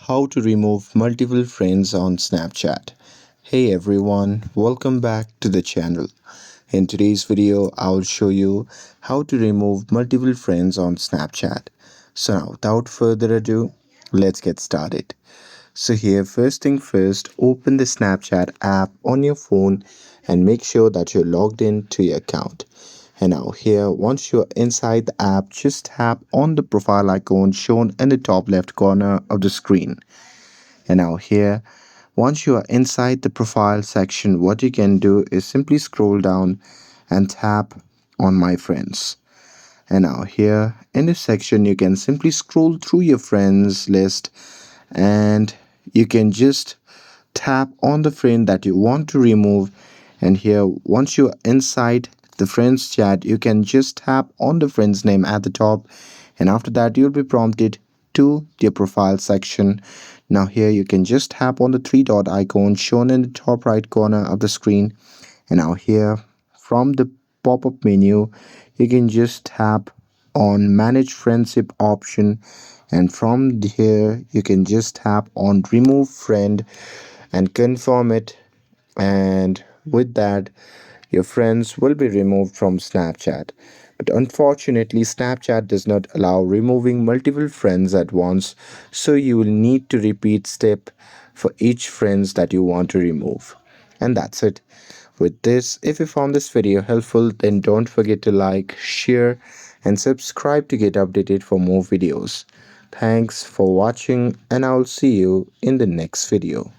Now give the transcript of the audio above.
How to remove multiple friends on Snapchat. Hey everyone, welcome back to the channel. In today's video, I'll show you how to remove multiple friends on Snapchat. So now, without further ado, let's get started. So here, first thing first, open the Snapchat app on your phone and make sure that you're logged in to your account. And now here, once you're inside the app, just tap on the profile icon shown in the top left corner of the screen. And now here, once you are inside the profile section, what you can do is simply scroll down and tap on my friends. And now here in this section, you can simply scroll through your friends list and you can just tap on the friend that you want to remove. And here, once you're inside the friends chat, you can just tap on the friend's name at the top, and after that you'll be prompted to your profile section. Now here you can just tap on the three dot icon shown in the top right corner of the screen, and now here from the pop-up menu you can just tap on manage friendship option, and from here you can just tap on remove friend and confirm it, and with that your friends will be removed from Snapchat. But unfortunately, Snapchat does not allow removing multiple friends at once, so you will need to repeat step for each friends that you want to remove. And that's it. With this, if you found this video helpful, then don't forget to like, share, and subscribe to get updated for more videos. Thanks for watching, and I'll see you in the next video.